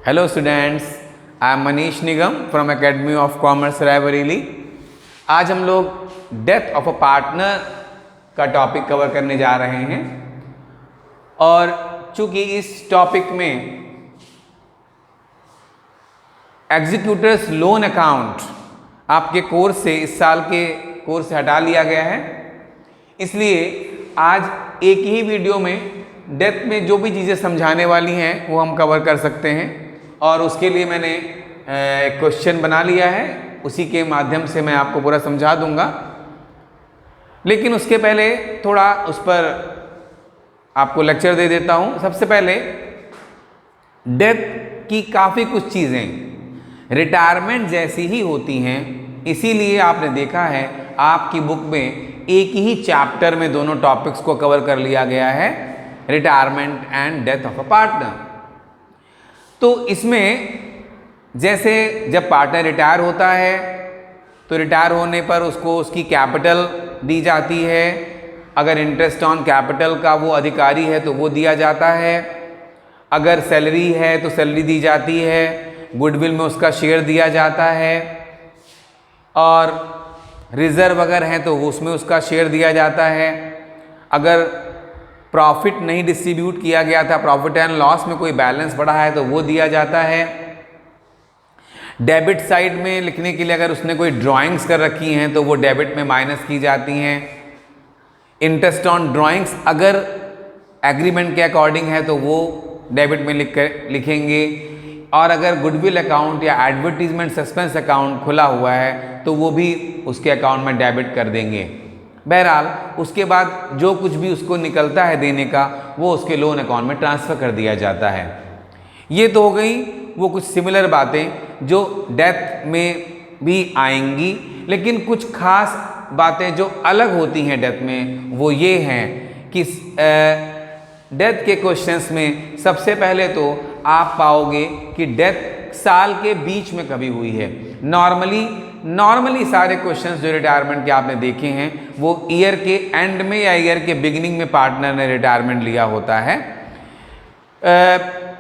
Hello students, I am Manish Nigam from Academy of Commerce Raebareli। आज हम लोग death of a partner का topic cover करने जा रहे हैं और चूंकि इस टॉपिक में एग्जीक्यूटर्स लोन अकाउंट आपके कोर्स से इस साल के कोर्स से हटा लिया गया है, इसलिए आज एक ही वीडियो में डेथ में जो भी चीज़ें समझाने वाली हैं वो हम कवर कर सकते हैं और उसके लिए मैंने एक क्वेश्चन बना लिया है, उसी के माध्यम से मैं आपको पूरा समझा दूंगा। लेकिन उसके पहले थोड़ा उस पर आपको लेक्चर दे देता हूं। सबसे पहले डेथ की काफ़ी कुछ चीज़ें रिटायरमेंट जैसी ही होती हैं, इसीलिए आपने देखा है आपकी बुक में एक ही चैप्टर में दोनों टॉपिक्स को कवर कर लिया गया है, retirement and death of a partner. तो इसमें जैसे जब पार्टनर रिटायर होता है तो रिटायर होने पर उसको उसकी कैपिटल दी जाती है, अगर इंटरेस्ट ऑन कैपिटल का वो अधिकारी है तो वो दिया जाता है, अगर सैलरी है तो सैलरी दी जाती है, गुडविल में उसका शेयर दिया जाता है और रिजर्व अगर है तो उसमें उसका शेयर दिया जाता है। अगर प्रॉफिट नहीं डिस्ट्रीब्यूट किया गया था, प्रॉफिट एंड लॉस में कोई बैलेंस बढ़ा है तो वो दिया जाता है। डेबिट साइड में लिखने के लिए अगर उसने कोई ड्राइंग्स कर रखी हैं तो वो डेबिट में माइनस की जाती हैं। इंटरेस्ट ऑन ड्राइंग्स अगर एग्रीमेंट के अकॉर्डिंग है तो वो डेबिट में लिखेंगे और अगर गुडविल अकाउंट या एडवर्टीजमेंट सस्पेंस अकाउंट खुला हुआ है तो वो भी उसके अकाउंट में डेबिट कर देंगे। बहरहाल उसके बाद जो कुछ भी उसको निकलता है देने का वो उसके लोन अकाउंट में ट्रांसफ़र कर दिया जाता है। ये तो हो गई वो कुछ सिमिलर बातें जो डेथ में भी आएंगी, लेकिन कुछ खास बातें जो अलग होती हैं डेथ में वो ये हैं कि डेथ के क्वेश्चंस में सबसे पहले तो आप पाओगे कि डेथ साल के बीच में कभी हुई है। नॉर्मली सारे क्वेश्चंस जो रिटायरमेंट के आपने देखे हैं वो ईयर के एंड में या ईयर के बिगिनिंग में पार्टनर ने रिटायरमेंट लिया होता है।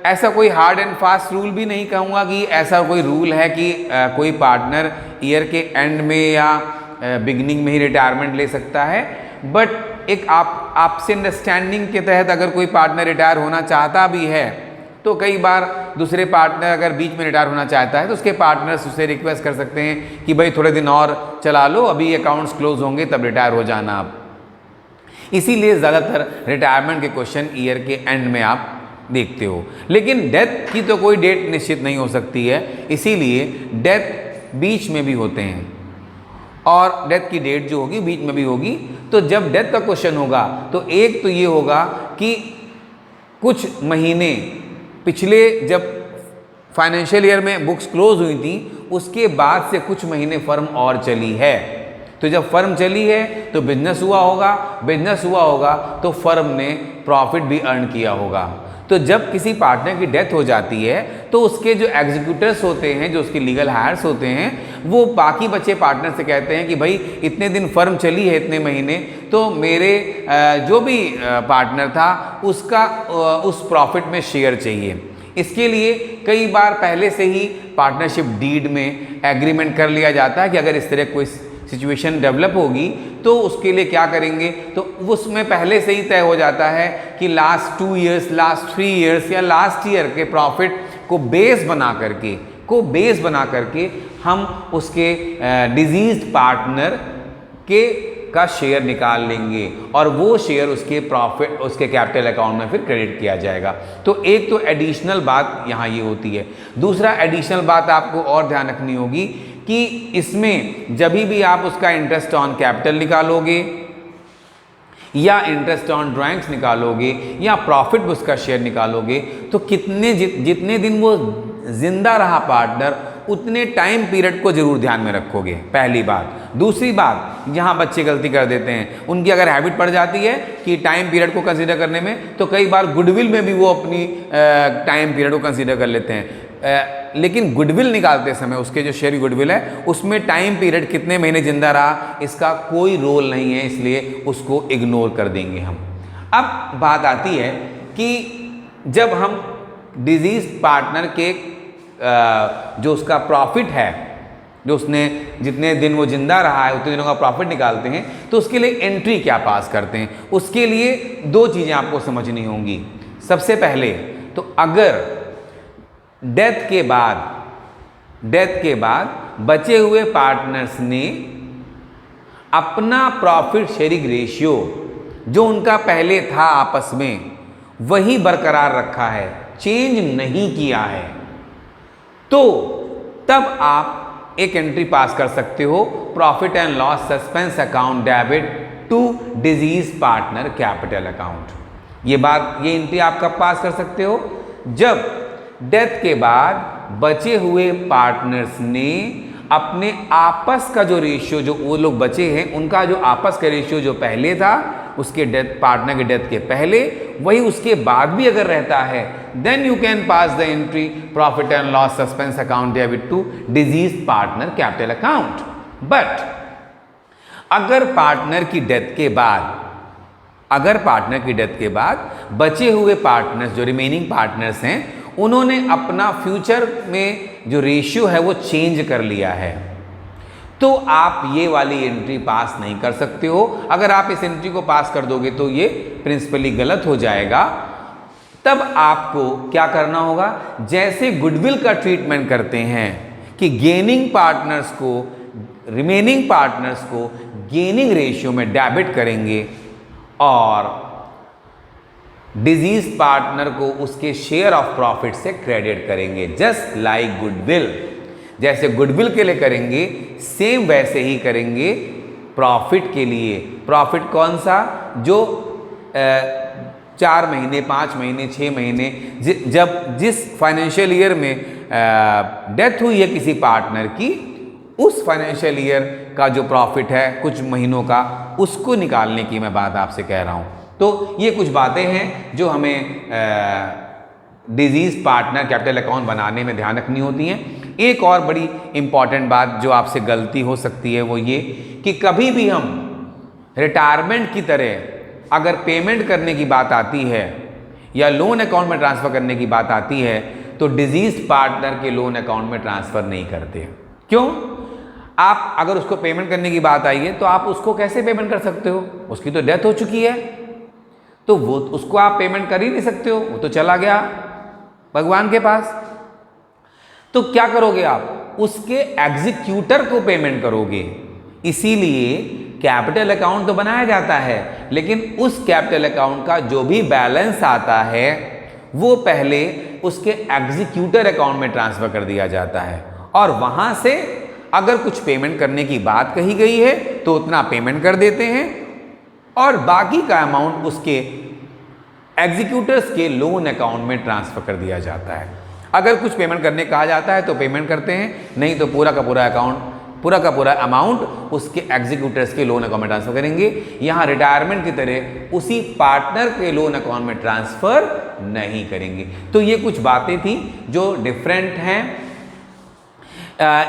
ऐसा कोई हार्ड एंड फास्ट रूल भी नहीं कहूँगा कि ऐसा कोई रूल है कि कोई पार्टनर ईयर के एंड में या बिगिनिंग में ही रिटायरमेंट ले सकता है, बट एक आपसे अंडरस्टैंडिंग के तहत अगर कोई पार्टनर रिटायर होना चाहता भी है तो कई बार दूसरे पार्टनर अगर बीच में रिटायर होना चाहता है तो उसके पार्टनर्स उससे रिक्वेस्ट कर सकते हैं कि भाई थोड़े दिन और चला लो, अभी अकाउंट्स क्लोज होंगे तब रिटायर हो जाना आप। इसीलिए ज़्यादातर रिटायरमेंट के क्वेश्चन ईयर के एंड में आप देखते हो, लेकिन डेथ की तो कोई डेट निश्चित नहीं हो सकती है, इसीलिए डेथ बीच में भी होते हैं और डेथ की डेट जो होगी बीच में भी होगी। तो जब डेथ का क्वेश्चन होगा तो एक तो ये होगा कि कुछ महीने पिछले जब फाइनेंशियल ईयर में बुक्स क्लोज हुई थी उसके बाद से कुछ महीने फर्म और चली है, तो जब फर्म चली है तो बिजनेस हुआ होगा तो फर्म ने प्रॉफिट भी अर्न किया होगा। तो जब किसी पार्टनर की डेथ हो जाती है तो उसके जो एग्जीक्यूटर्स होते हैं, जो उसके लीगल हायर्स होते हैं, वो बाकी बचे पार्टनर से कहते हैं कि भाई इतने दिन फर्म चली है, इतने महीने, तो मेरे जो भी पार्टनर था उसका उस प्रॉफिट में शेयर चाहिए। इसके लिए कई बार पहले से ही पार्टनरशिप डीड में एग्रीमेंट कर लिया जाता है कि अगर इस तरह कोई सिचुएशन डेवलप होगी तो उसके लिए क्या करेंगे, तो उसमें पहले से ही तय हो जाता है कि लास्ट 2 इयर्स, लास्ट 3 इयर्स या लास्ट ईयर के प्रॉफिट को बेस बना करके हम उसके डिजीज्ड पार्टनर का शेयर निकाल लेंगे और वो शेयर उसके प्रॉफिट उसके कैपिटल अकाउंट में फिर क्रेडिट किया जाएगा। तो एक तो एडिशनल बात यहाँ ये होती है। दूसरा एडिशनल बात आपको और ध्यान रखनी होगी कि इसमें जब भी आप उसका इंटरेस्ट ऑन कैपिटल निकालोगे या इंटरेस्ट ऑन ड्राइंग्स निकालोगे या प्रॉफिट उसका शेयर निकालोगे तो जितने दिन वो जिंदा रहा पार्टनर उतने टाइम पीरियड को जरूर ध्यान में रखोगे, पहली बात। दूसरी बात, यहाँ बच्चे गलती कर देते हैं, उनकी अगर हैबिट पड़ जाती है कि टाइम पीरियड को कंसीडर करने में, तो कई बार गुडविल में भी वो अपनी टाइम पीरियड को कंसीडर कर लेते हैं। लेकिन गुडविल निकालते समय उसके जो शेयर गुडविल है उसमें टाइम पीरियड कितने महीने जिंदा रहा इसका कोई रोल नहीं है, इसलिए उसको इग्नोर कर देंगे हम। अब बात आती है कि जब हम डिजीज पार्टनर के जो उसका प्रॉफिट है, जो उसने जितने दिन वो जिंदा रहा है उतने दिनों का प्रॉफिट निकालते हैं, तो उसके लिए एंट्री क्या पास करते हैं। उसके लिए दो चीज़ें आपको समझनी होंगी। सबसे पहले तो अगर डेथ के बाद बचे हुए पार्टनर्स ने अपना प्रॉफिट शेयरिंग रेशियो जो उनका पहले था आपस में वही बरकरार रखा है, चेंज नहीं किया है, तो तब आप एक एंट्री पास कर सकते हो, profit and loss suspense account debit to deceased partner capital account. ये एंट्री आप कब पास कर सकते हो? जब डेथ के बाद बचे हुए पार्टनर्स ने अपने आपस का जो रेशियो, जो वो लोग बचे हैं उनका जो आपस का रेशियो जो पहले था उसके पार्टनर के डेथ के पहले, वही उसके बाद भी अगर रहता है, then you can pass the entry profit and loss suspense account debit to deceased partner capital account. But अगर पार्टनर की डेथ के बाद बचे हुए पार्टनर्स, जो रिमेनिंग पार्टनर्स हैं, उन्होंने अपना फ्यूचर में जो रेशियो है वो चेंज कर लिया है, तो आप ये वाली एंट्री पास नहीं कर सकते हो। अगर आप इस एंट्री को पास कर दोगे तो ये प्रिंसिपली गलत हो जाएगा। तब आपको क्या करना होगा, जैसे गुडविल का ट्रीटमेंट करते हैं कि गेनिंग पार्टनर्स को, रिमेनिंग पार्टनर्स को गेनिंग रेशियो में डेबिट करेंगे और डिजीज पार्टनर को उसके शेयर ऑफ प्रॉफिट से क्रेडिट करेंगे, जस्ट लाइक गुडविल। जैसे गुडविल के लिए करेंगे सेम वैसे ही करेंगे प्रॉफिट के लिए। प्रॉफिट कौन सा? जो 4 महीने, 5 महीने, 6 महीने, जब जिस फाइनेंशियल ईयर में डेथ हुई है किसी पार्टनर की, उस फाइनेंशियल ईयर का जो प्रॉफिट है कुछ महीनों का, उसको निकालने की मैं बात आपसे कह रहा हूँ। तो ये कुछ बातें हैं जो हमें डिजीज पार्टनर कैपिटल अकाउंट बनाने में ध्यान रखनी होती हैं। एक और बड़ी इंपॉर्टेंट बात जो आपसे गलती हो सकती है वो ये कि कभी भी हम रिटायरमेंट की तरह अगर पेमेंट करने की बात आती है या लोन अकाउंट में ट्रांसफ़र करने की बात आती है तो डिजीज पार्टनर के लोन अकाउंट में ट्रांसफ़र नहीं करते। क्यों? आप अगर उसको पेमेंट करने की बात आई है तो आप उसको कैसे पेमेंट कर सकते हो? उसकी तो डेथ हो चुकी है, तो वो उसको आप पेमेंट कर ही नहीं सकते हो, वो तो चला गया भगवान के पास। तो क्या करोगे आप? उसके एग्जीक्यूटर को पेमेंट करोगे। इसीलिए कैपिटल अकाउंट तो बनाया जाता है, लेकिन उस कैपिटल अकाउंट का जो भी बैलेंस आता है वो पहले उसके एग्जीक्यूटर अकाउंट में ट्रांसफर कर दिया जाता है, और वहां से अगर कुछ पेमेंट करने की बात कही गई है तो उतना पेमेंट कर देते हैं और बाकी का अमाउंट उसके एग्जीक्यूटर्स के लोन अकाउंट में ट्रांसफर कर दिया जाता है। अगर कुछ पेमेंट करने कहा जाता है तो पेमेंट करते हैं, नहीं तो पूरा का पूरा अमाउंट उसके एग्जीक्यूटर्स के लोन अकाउंट में ट्रांसफर करेंगे। यहाँ रिटायरमेंट की तरह उसी पार्टनर के लोन अकाउंट में ट्रांसफर नहीं करेंगे। तो ये कुछ बातें थी जो डिफरेंट हैं।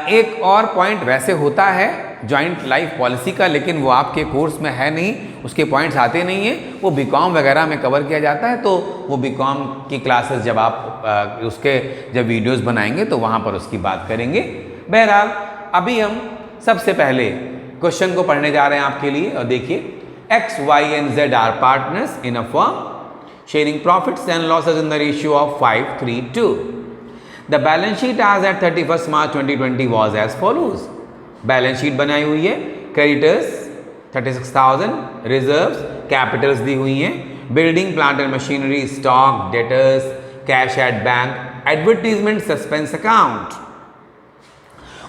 एक और पॉइंट वैसे होता है जॉइंट लाइफ पॉलिसी का, लेकिन वो आपके कोर्स में है नहीं, उसके पॉइंट्स आते नहीं हैं, वो बीकॉम वगैरह में कवर किया जाता है। तो वो बीकॉम की क्लासेस जब आप उसके जब वीडियोस बनाएंगे तो वहाँ पर उसकी बात करेंगे। बहरहाल अभी हम सबसे पहले क्वेश्चन को पढ़ने जा रहे हैं आपके लिए, और देखिए, X, Y and Z are partners in a firm sharing profits and losses in the ratio of 5:3:2। The balance sheet as at 31st March 2020 was as follows. Balance sheet बनाई हुई है, क्रेडिटर्स 36,000, रिजर्व्स, कैपिटल्स दी हुई हैं, building plant and machinery, stock, debtors, cash at bank, advertisement, suspense account.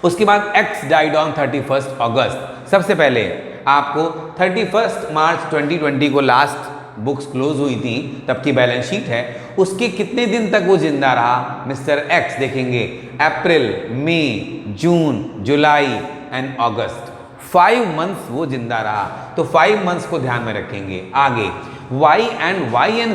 उसके बाद x died on 31st अगस्त। सबसे पहले आपको 31st मार्च 2020 को लास्ट बुक्स क्लोज हुई थी, तब की बैलेंस शीट है। उसके कितने दिन तक वो जिंदा रहा मिस्टर एक्स देखेंगे, अप्रैल, मई, जून, जुलाई एंड अगस्त, 5 मंथ्स वो जिंदा रहा। तो 5 मंथ्स को ध्यान में रखेंगे। आगे Y and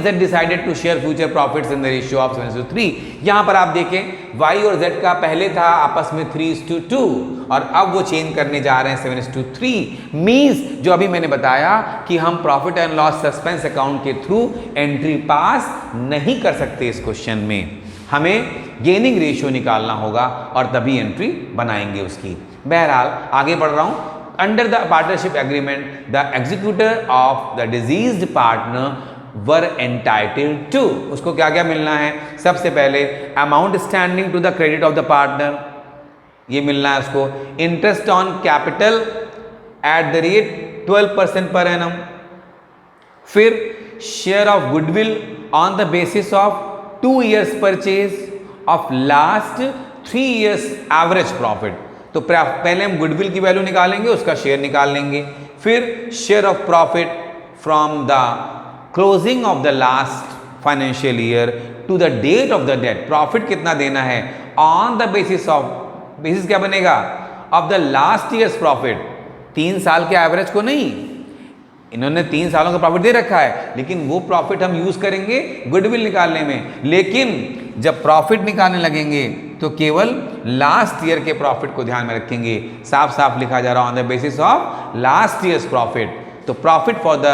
Z decided to share future profits in the ratio of 7:3। यहां पर आप देखें Y और Z का पहले था आपस में 3:2 और अब वो चेंज करने जा रहे हैं 7:3। मींस जो अभी मैंने बताया कि हम profit and loss suspense account के थ्रू एंट्री पास नहीं कर सकते इस क्वेश्चन में। हमें गेनिंग रेशियो निकालना होगा और तभी एंट्री बनाएंगे उसकी। बहरहाल आगे बढ़ रहा हूं। Under the partnership agreement the executor of the deceased partner were entitled to, उसको क्या क्या मिलना है? सबसे पहले amount standing to the credit of the partner, ये मिलना है उसको। Interest on capital at the rate 12% per annum. फिर share of goodwill on the basis of 2 years purchase of last 3 years average profit. तो पहले हम गुडविल की value निकालेंगे, उसका शेयर निकाल लेंगे। फिर share of profit from the closing of the last financial year to the date of the date, profit कितना देना है on the basis of, basis क्या बनेगा? Of the last year's profit, 3 साल के एवरेज को नहीं, इन्होंने 3 सालों का प्रॉफिट दे रखा है, लेकिन वो प्रॉफिट हम यूज करेंगे गुडविल निकालने में। लेकिन जब प्रॉफिट निकालने लगेंगे तो केवल लास्ट ईयर के प्रॉफिट को ध्यान में रखेंगे। साफ साफ लिखा जा रहा है on the basis of last year's profit. तो प्रॉफिट फॉर द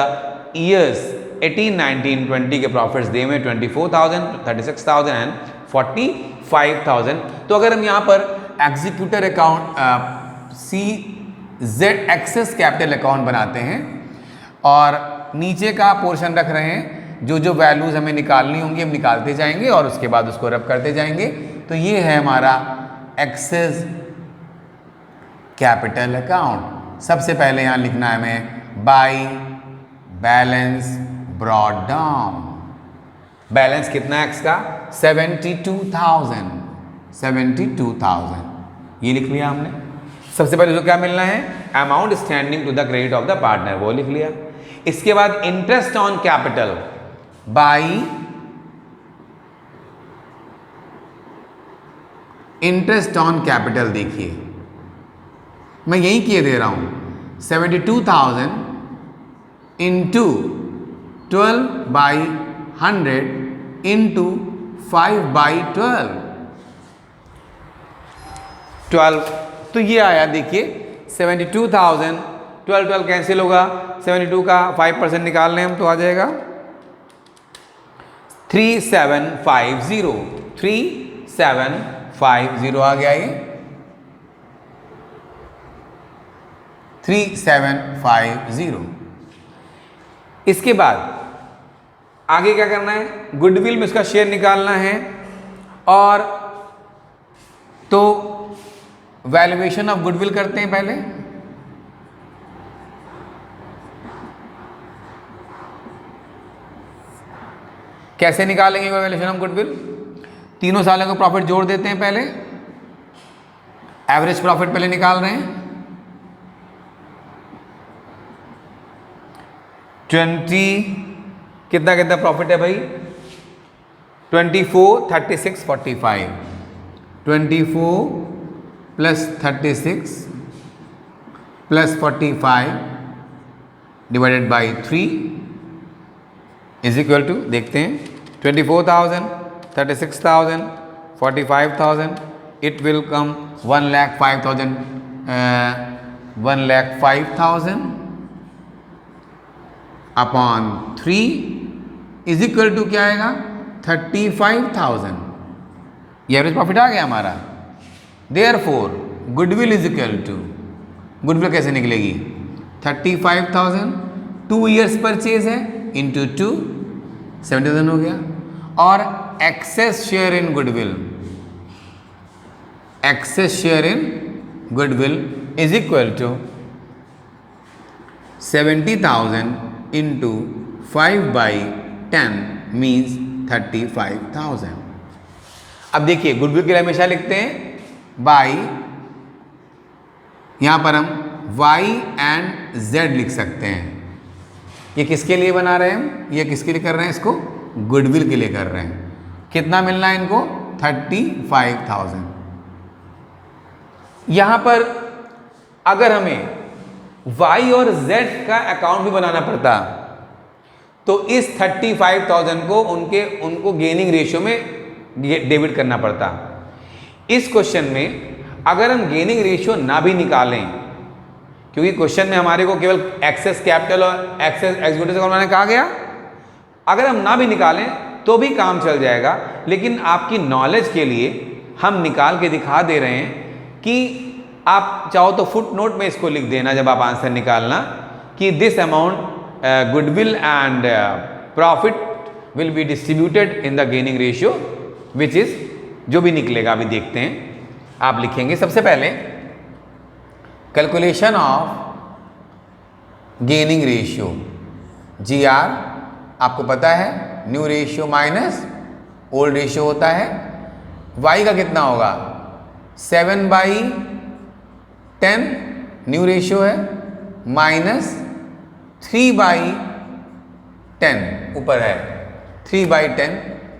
ईयर्स 18, 19, 20 के प्रॉफिट्स दे में 24,000, 36,000 एंड 45,000। तो अगर हम यहाँ पर executor account CZ X's capital account बनाते हैं और नीचे का पोर्शन रख रहे हैं, जो जो वैल्यूज हमें निकालनी होंगी हम निकालते जाएंगे और उसके बाद उसको रब करते जाएंगे। तो ये है हमारा एक्सेस कैपिटल अकाउंट। सबसे पहले यहाँ लिखना है हमें by balance brought down. Balance कितना है एक्स का? 72,000, 72,000 ये लिख लिया हमने। सबसे पहले जो क्या मिलना है? Amount standing to the credit of the partner, वो लिख लिया। इसके बाद interest on capital by interest on capital, देखिए मैं यही किए दे रहा हूं, 72,000 इंटू 12/100 इंटू 5/12, 12। तो ये आया देखिए 72,000, 12 कैंसिल होगा, 72 का 5% निकाल लें हम तो आ जाएगा 3750, 3750 आ गया ये 3750। इसके बाद आगे क्या करना है? गुडविल में उसका शेयर निकालना है और तो वैल्यूएशन ऑफ गुडविल करते हैं पहले। कैसे निकालेंगे वैल्यूएशन ऑफ गुडविल? तीनों सालों का प्रॉफिट जोड़ देते हैं पहले, एवरेज प्रॉफिट पहले निकाल रहे हैं। 20 कितना कितना प्रॉफिट है भाई? 24, 36, 45, 24 plus 36 plus 45 divided by 3 is equal to, देखते हैं 24,000, 36,000, 45,000, it will come 1,05,000, 1,05,000 upon 3 is equal to क्या आएगा? 35,000। ये एवरेज प्रॉफिट आ गया हमारा। Therefore goodwill is equal to, goodwill कैसे निकलेगी? 35,000, 2 years परचेज है इंटू 2, 70,000 हो गया। और excess share in goodwill, excess share in goodwill is equal to 70,000 into 5/10 means 35,000। अब देखिए गुडविल के लिए हमेशा लिखते हैं बाई, यहां पर हम y एंड z लिख सकते हैं। ये किसके लिए बना रहे हैं हम? ये किसके लिए कर रहे हैं? इसको गुडविल के लिए कर रहे हैं। कितना मिलना है इनको? 35,000। यहां पर अगर हमें y और z का अकाउंट भी बनाना पड़ता तो इस 35,000 को उनको गेनिंग रेशियो में डेबिट करना पड़ता। इस क्वेश्चन में अगर हम गेनिंग रेशियो ना भी निकालें, क्योंकि क्वेश्चन में हमारे को केवल एक्सेस कैपिटल और एक्सेस एग्जीक्यूटिव अकाउंट बनाने कहा गया, अगर हम ना भी निकालें तो तो भी काम चल जाएगा, लेकिन आपकी नॉलेज के लिए हम निकाल के दिखा दे रहे हैं कि आप चाहो तो फुट नोट में इसको लिख देना जब आप आंसर निकालना कि this amount goodwill and profit will be distributed in the gaining ratio which is, जो भी निकलेगा अभी देखते हैं। आप लिखेंगे सबसे पहले calculation of gaining ratio, GR आपको पता है new ratio minus old ratio होता है। Y का कितना होगा 7/10 न्यू रेशियो है, माइनस 3/10 ऊपर है 3/10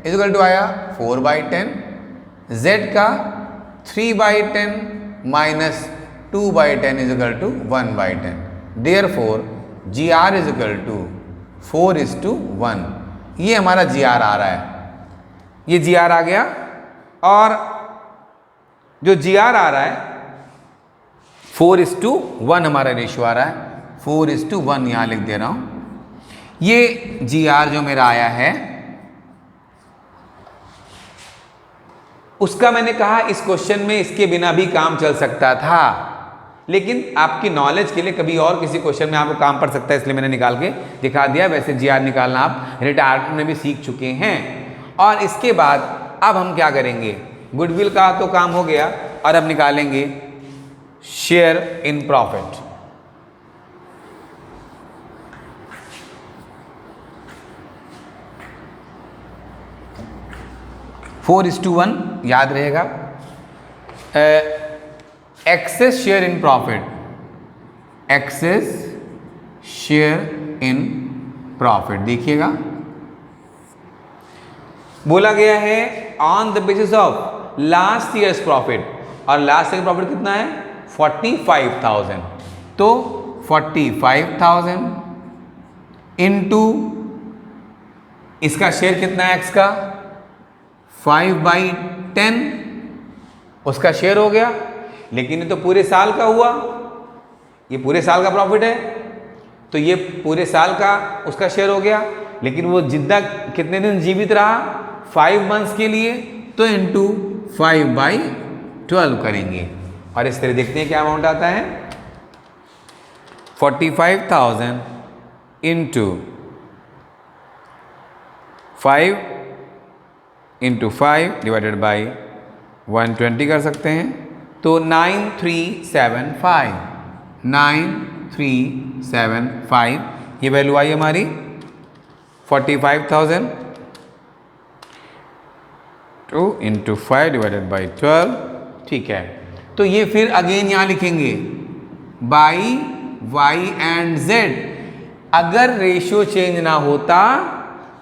इक्वल टू आया 4/10। Z का 3/10 minus 2/10 is equal to 1/10। Therefore GR is equal to 4:1। ये हमारा GR आ रहा है, ये GR आ गया। और जो GR आ रहा है 4:1 हमारा रेशियो आ रहा है, 4:1 यहां लिख दे रहा हूं। ये GR जो मेरा आया है उसका मैंने कहा इस क्वेश्चन में इसके बिना भी काम चल सकता था, लेकिन आपकी नॉलेज के लिए कभी और किसी क्वेश्चन में आपको काम पड़ सकता है, इसलिए मैंने निकाल के दिखा दिया। वैसे GR निकालना आप रिटायरमेंट में भी सीख चुके हैं। और इसके बाद अब हम क्या करेंगे, गुडविल का तो काम हो गया और अब निकालेंगे share in profit. Four is to 1 याद रहेगा। Excess share in profit, excess share in profit देखिएगा, बोला गया है on the basis of last year's profit, और लास्ट ईयर प्रॉफिट कितना है 45,000। तो 45,000 इनटू इसका शेयर कितना है एक्स का 5/10 उसका शेयर हो गया, लेकिन ये तो पूरे साल का हुआ, ये पूरे साल का प्रॉफिट है तो ये पूरे साल का उसका शेयर हो गया, लेकिन वो जितना कितने दिन जीवित रहा 5 मंथ्स के लिए, तो इनटू 5/12 करेंगे और इस तरह देखते हैं क्या अमाउंट आता है। 45,000 इंटू 5 इंटू 5 डिवाइडेड बाई 120 कर सकते हैं, तो 9375 ये वैल्यू आई हमारी 45,000 2 इंटू 5 डिवाइडेड बाई 12। ठीक है, तो ये फिर अगेन यहाँ लिखेंगे बाई वाई एंड जेड। अगर रेशियो चेंज ना होता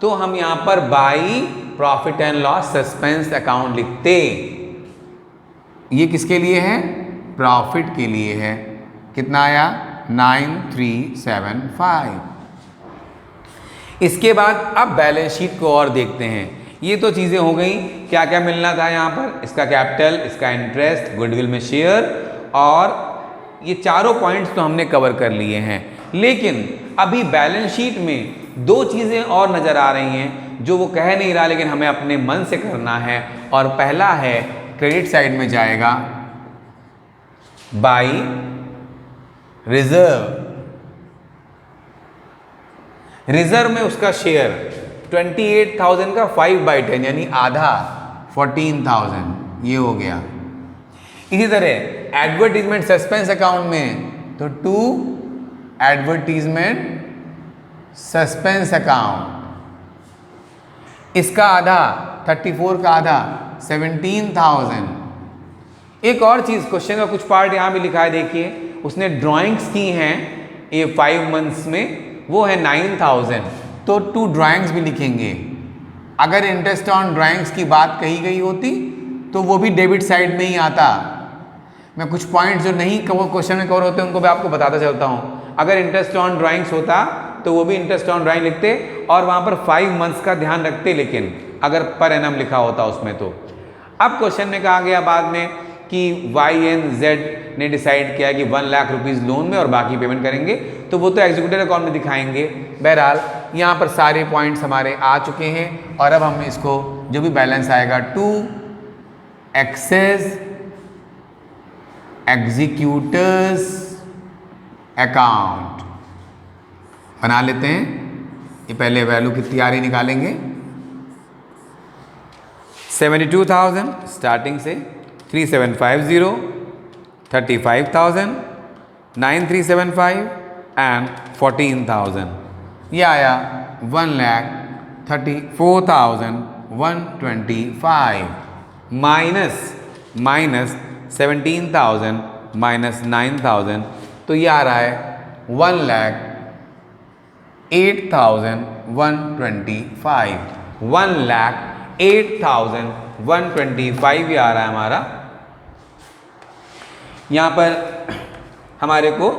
तो हम यहाँ पर by profit and loss suspense account लिखते। ये किसके लिए है, प्रॉफिट के लिए है। कितना आया 9375। इसके बाद अब बैलेंस शीट को और देखते हैं। ये तो चीज़ें हो गई, क्या क्या मिलना था यहाँ पर, इसका कैपिटल, इसका इंटरेस्ट, गुडविल में शेयर, और ये चारों पॉइंट्स तो हमने कवर कर लिए हैं। लेकिन अभी बैलेंस शीट में दो चीज़ें और नज़र आ रही हैं जो वो कह नहीं रहा, लेकिन हमें अपने मन से करना है। और पहला है क्रेडिट साइड में जाएगा बाई रिजर्व। रिजर्व में उसका शेयर 28,000 का 5/10 यानी आधा 14,000 ये हो गया। इसी तरह एडवर्टीजमेंट सस्पेंस अकाउंट में तो 2 एडवर्टीजमेंट सस्पेंस अकाउंट, इसका आधा 34 का आधा 17,000। एक और चीज़, क्वेश्चन का कुछ पार्ट यहाँ भी लिखा है, देखिए उसने ड्राइंग्स की हैं ये 5 मंथ्स में, वो है 9,000, तो 2 ड्राइंग्स भी लिखेंगे। अगर इंटरेस्ट ऑन ड्राइंग्स की बात कही गई होती तो वो भी डेबिट साइड में ही आता। मैं कुछ पॉइंट्स जो नहीं क्वेश्चन में कवर होते उनको भी आपको बताता चलता हूँ। अगर इंटरेस्ट ऑन ड्राइंग्स होता तो वो भी इंटरेस्ट ऑन ड्राइंग लिखते और वहाँ पर 5 मंथ्स का ध्यान रखते, लेकिन अगर पर एनम लिखा होता उसमें तो। अब क्वेश्चन में कहा गया बाद में कि YNZ ने डिसाइड किया कि 1 लाख रुपीज़ लोन में और बाकी पेमेंट करेंगे, तो वो तो एग्जीक्यूटिव अकाउंट में दिखाएंगे। बहरहाल यहाँ पर सारे पॉइंट्स हमारे आ चुके हैं और अब हम इसको जो भी बैलेंस आएगा टू एक्सेस एग्जीक्यूटर्स अकाउंट बना लेते हैं। ये पहले वैल्यू कितनी आ रही निकालेंगे, 72,000 स्टार्टिंग से, 3750, 35,000, 9375 एंड 14,000। ये आया 1,34,125 माइनस 17,000 माइनस 9,000, तो ये आ रहा है 1,08,125। 1,08,125 ये आ रहा है हमारा। यहाँ पर हमारे को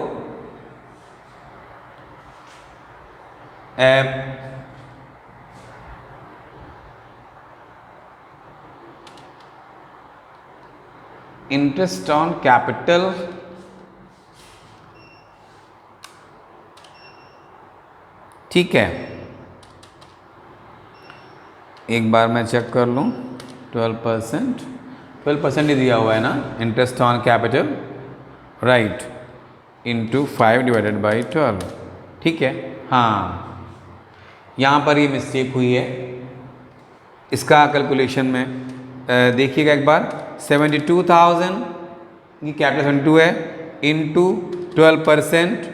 इंटरेस्ट ऑन कैपिटल ठीक है, एक बार मैं चेक कर लूँ। 12% ही दिया हुआ है ना, interest on capital, right, into 5 divided by 12, ठीक है। हाँ, यहाँ पर ये मिस्टेक हुई है, इसका कैलकुलेशन में देखिएगा एक बार। 72,000 की कैपिटल 72 है, इंटू 12%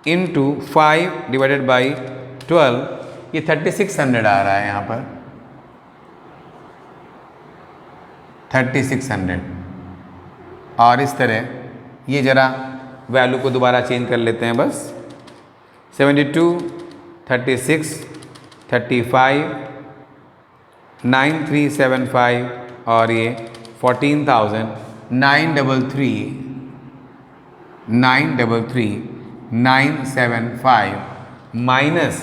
इंटू 5 डिवाइडेड बाई 12, ये 3600 आ रहा है यहाँ पर, 3600। और इस तरह ये ज़रा वैल्यू को दोबारा चेंज कर लेते हैं बस। 72, 36, 35, 9375 और ये 14,000, 933,975 माइनस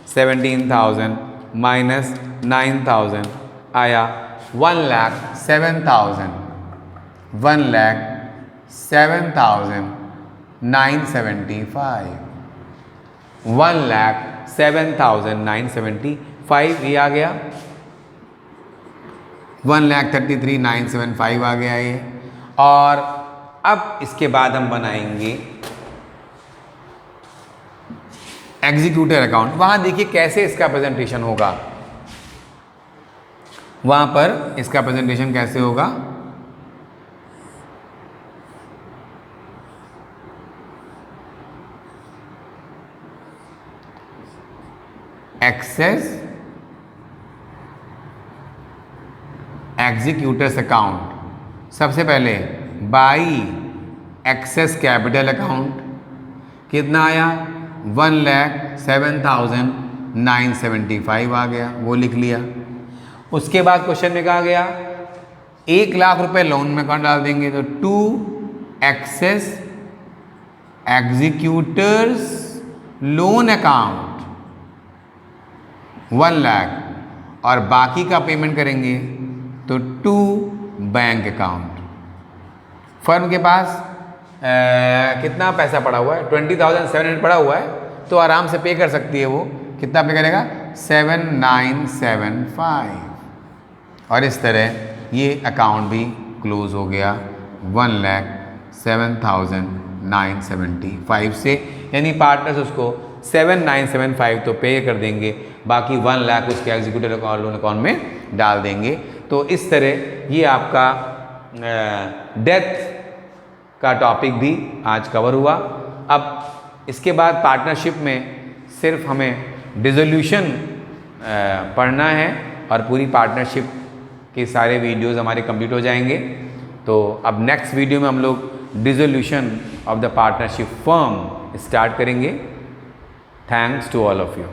17,000 माइनस 9,000 आया 1,07,000, 1,07,975, 1,07,975 ये आ गया, 1,33,975 आ गया ये। और अब इसके बाद हम बनाएंगे एग्जीक्यूटर अकाउंट। वहां देखिए कैसे इसका प्रेजेंटेशन होगा, वहां पर इसका प्रेजेंटेशन कैसे होगा। एक्सेस एग्जीक्यूटर्स अकाउंट, सबसे पहले बाई एक्सेस कैपिटल अकाउंट कितना आया, 1,07,975 आ गया, वो लिख लिया। उसके बाद क्वेश्चन में कहा गया 1 लाख रुपए लोन में अकाउंट डाल देंगे, तो to X's executors loan account 1 lakh, और बाकी का पेमेंट करेंगे तो टू बैंक अकाउंट। फर्म के पास कितना पैसा पड़ा हुआ है, 20,700 पड़ा हुआ है, तो आराम से पे कर सकती है वो। कितना पे करेगा, 7,975। और इस तरह ये अकाउंट भी क्लोज हो गया 1,07,975 से, यानी पार्टनर्स उसको 7,975 तो पे कर देंगे, बाकी 1 लाख उसके एग्जीक्यूटिव अकाउंट लोन अकाउंट में डाल देंगे। तो इस तरह ये आपका डेथ का टॉपिक भी आज कवर हुआ। अब इसके बाद पार्टनरशिप में सिर्फ हमें डिसोल्यूशन पढ़ना है और पूरी पार्टनरशिप के सारे वीडियोस हमारे कंप्लीट हो जाएंगे। तो अब नेक्स्ट वीडियो में हम लोग dissolution of the partnership firm start करेंगे। Thanks to all of you.